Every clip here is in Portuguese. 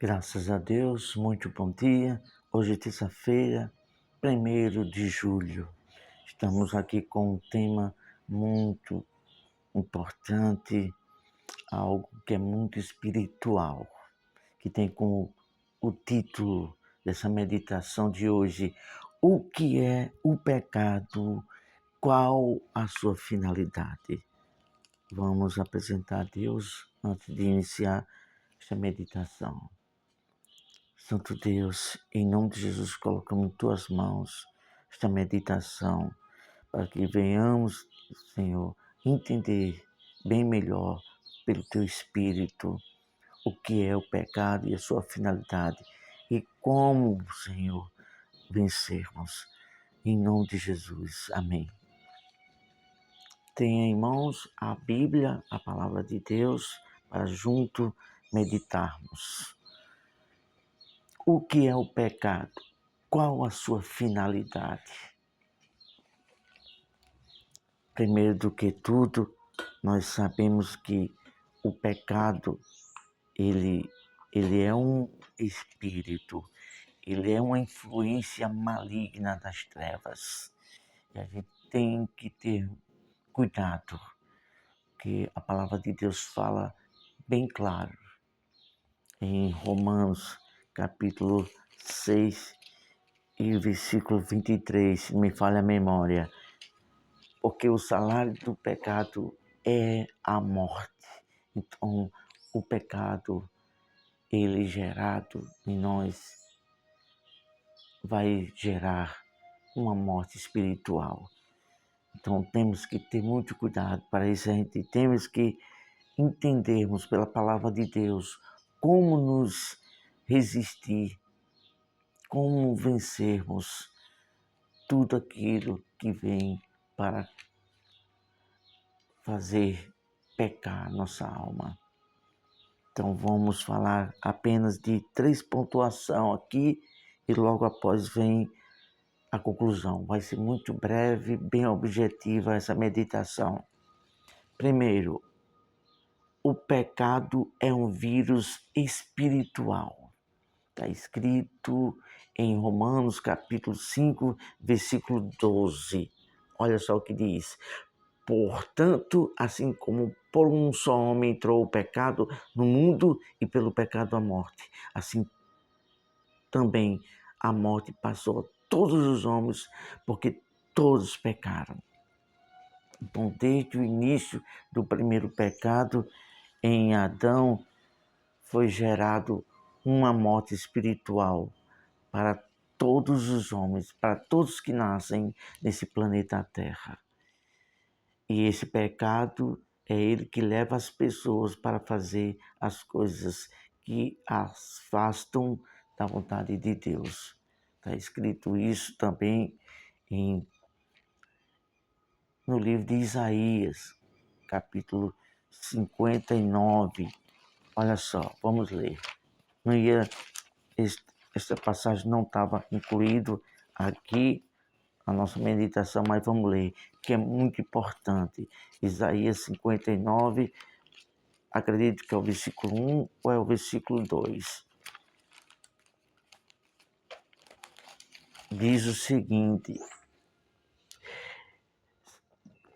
Graças a Deus, muito bom dia. Hoje é terça-feira, 1º de julho. Estamos aqui com um tema muito importante, algo que é muito espiritual, que tem como o título dessa meditação de hoje: o que é o pecado? Qual a sua finalidade? Vamos apresentar a Deus antes de iniciar esta meditação. Santo Deus, em nome de Jesus, colocamos em tuas mãos esta meditação, para que venhamos, Senhor, entender bem melhor pelo teu Espírito o que é o pecado e a sua finalidade e como, Senhor, vencermos. Em nome de Jesus. Amém. Tenha em mãos a Bíblia, a palavra de Deus, para junto meditarmos. O que é o pecado? Qual a sua finalidade? Primeiro do que tudo, nós sabemos que o pecado, ele é um espírito, ele é uma influência maligna das trevas. E a gente tem que ter cuidado, que a palavra de Deus fala bem claro em Romanos, capítulo 6, e o versículo 23, se me falha a memória, porque o salário do pecado é a morte. Então, o pecado, ele gerado em nós, vai gerar uma morte espiritual. Então, temos que ter muito cuidado. Para isso, a gente temos que entendermos pela palavra de Deus como nos resistir, como vencermos tudo aquilo que vem para fazer pecar nossa alma. Então vamos falar apenas de 3 pontuações aqui e logo após vem a conclusão. Vai ser muito breve, bem objetiva essa meditação. Primeiro, o pecado é um vírus espiritual. Está escrito em Romanos capítulo 5, versículo 12. Olha só o que diz. Portanto, assim como por um só homem entrou o pecado no mundo e pelo pecado a morte, assim também a morte passou a todos os homens, porque todos pecaram. Então, desde o início do primeiro pecado, em Adão, foi gerado uma morte espiritual para todos os homens, para todos que nascem nesse planeta Terra. E esse pecado é ele que leva as pessoas para fazer as coisas que as afastam da vontade de Deus. Está escrito isso também no livro de Isaías, capítulo 59. Olha só, vamos ler. Esta passagem não estava incluído aqui a nossa meditação, mas vamos ler, que é muito importante. Isaías 59, acredito que é o versículo 1 ou é o versículo 2. Diz o seguinte,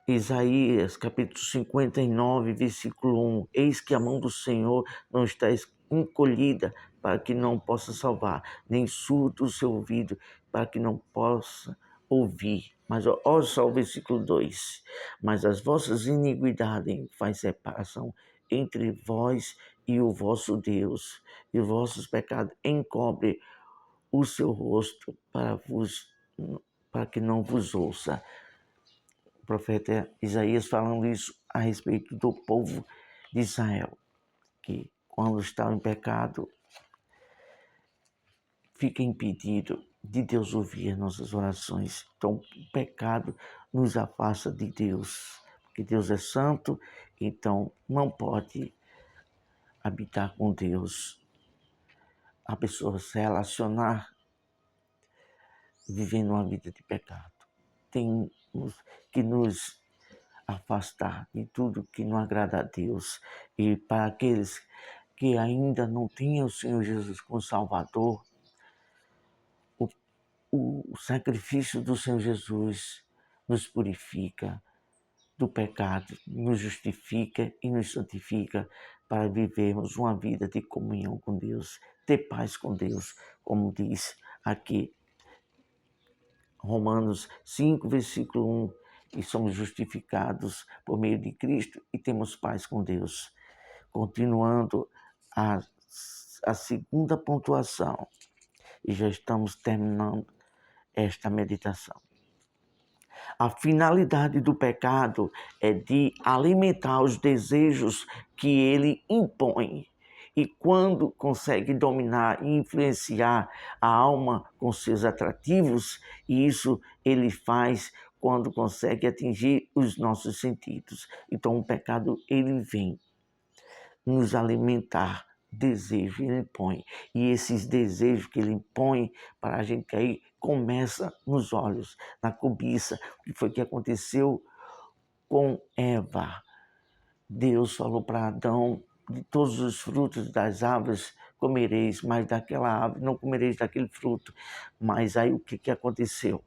Isaías capítulo 59, versículo 1. Eis que a mão do Senhor não está encolhida para que não possa salvar, nem surdo o seu ouvido para que não possa ouvir. Mas olha só o versículo 2. Mas as vossas iniquidades faz separação entre vós e o vosso Deus, e os vossos pecados encobre o seu rosto para que não vos ouça. O profeta Isaías falando isso a respeito do povo de Israel, que quando está em pecado, fica impedido de Deus ouvir nossas orações. Então, o pecado nos afasta de Deus, porque Deus é santo, então não pode habitar com Deus. A pessoa se relacionar vivendo uma vida de pecado. Temos que nos afastar de tudo que não agrada a Deus. E para aqueles que ainda não tinha o Senhor Jesus como Salvador, o sacrifício do Senhor Jesus nos purifica do pecado, nos justifica e nos santifica para vivermos uma vida de comunhão com Deus, ter paz com Deus, como diz aqui Romanos 5, versículo 1, e somos justificados por meio de Cristo e temos paz com Deus. Continuando a segunda pontuação, e já estamos terminando esta meditação. A finalidade do pecado é de alimentar os desejos que ele impõe. E quando consegue dominar e influenciar a alma com seus atrativos, isso ele faz quando consegue atingir os nossos sentidos. Então o pecado ele vem nos alimentar desejo, ele impõe. E esses desejos que ele impõe para a gente cair, começa nos olhos, na cobiça. O que foi que aconteceu com Eva? Deus falou para Adão, de todos os frutos das árvores comereis, mas daquela árvore não comereis daquele fruto. Mas aí o que aconteceu?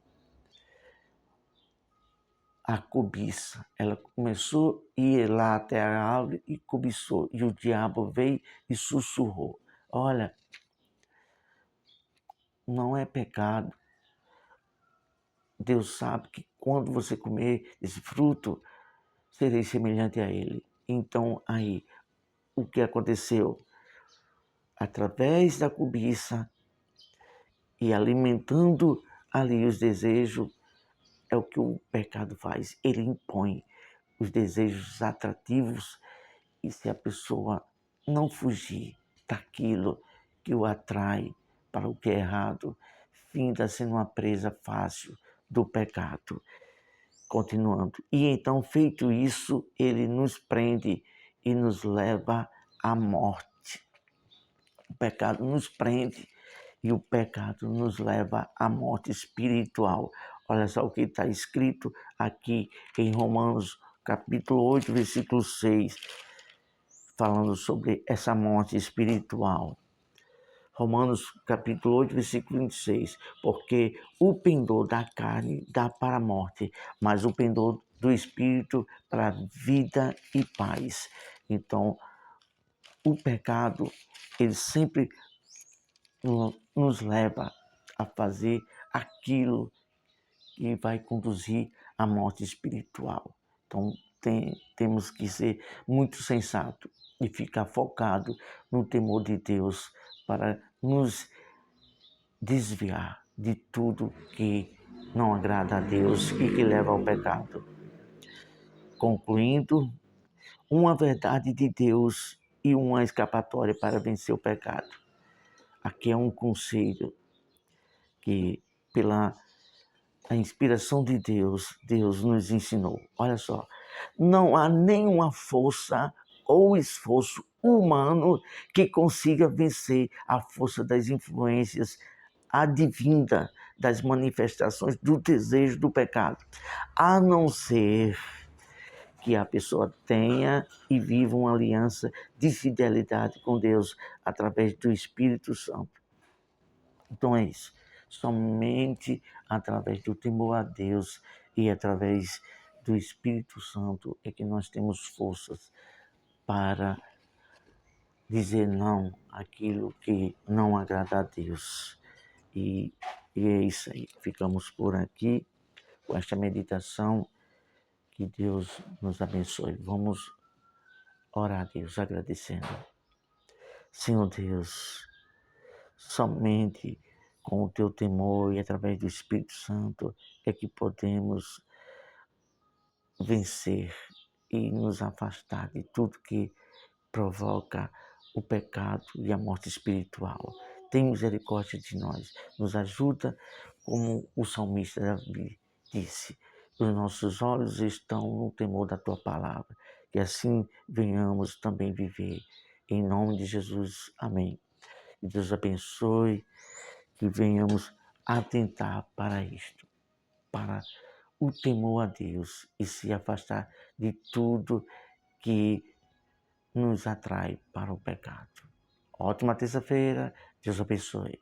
A cobiça. Ela começou a ir lá até a árvore e cobiçou. E o diabo veio e sussurrou. Olha, não é pecado. Deus sabe que quando você comer esse fruto, serei semelhante a ele. Então, aí, o que aconteceu? Através da cobiça e alimentando ali os desejos, é o que o pecado faz. Ele impõe os desejos atrativos e se a pessoa não fugir daquilo que o atrai para o que é errado, finda sendo uma presa fácil do pecado. Continuando. E então, feito isso, ele nos prende e nos leva à morte. O pecado nos prende e o pecado nos leva à morte espiritual. Olha só o que está escrito aqui em Romanos capítulo 8, versículo 6, falando sobre essa morte espiritual. Romanos capítulo 8, versículo 26, porque o pendor da carne dá para a morte, mas o pendor do espírito para a vida e paz. Então, o pecado, ele sempre nos leva a fazer aquilo que vai conduzir à morte espiritual. Então, temos que ser muito sensato e ficar focado no temor de Deus para nos desviar de tudo que não agrada a Deus e que leva ao pecado. Concluindo, uma verdade de Deus e uma escapatória para vencer o pecado. Aqui é um conselho que, pela inspiração de Deus, Deus nos ensinou. Olha só, não há nenhuma força ou esforço humano que consiga vencer a força das influências advinda das manifestações do desejo do pecado, a não ser que a pessoa tenha e viva uma aliança de fidelidade com Deus através do Espírito Santo. Então é isso. Somente através do temor a Deus e através do Espírito Santo é que nós temos forças para dizer não àquilo que não agrada a Deus. E é isso aí. Ficamos por aqui com esta meditação. Que Deus nos abençoe. Vamos orar a Deus agradecendo. Senhor Deus, somente com o teu temor e através do Espírito Santo é que podemos vencer e nos afastar de tudo que provoca o pecado e a morte espiritual. Tem misericórdia de nós, nos ajuda, como o salmista Davi disse, os nossos olhos estão no temor da tua palavra, que assim venhamos também viver. Em nome de Jesus, amém. Que Deus abençoe, que venhamos atentar para isto, para o temor a Deus e se afastar de tudo que nos atrai para o pecado. Ótima terça-feira, Deus abençoe.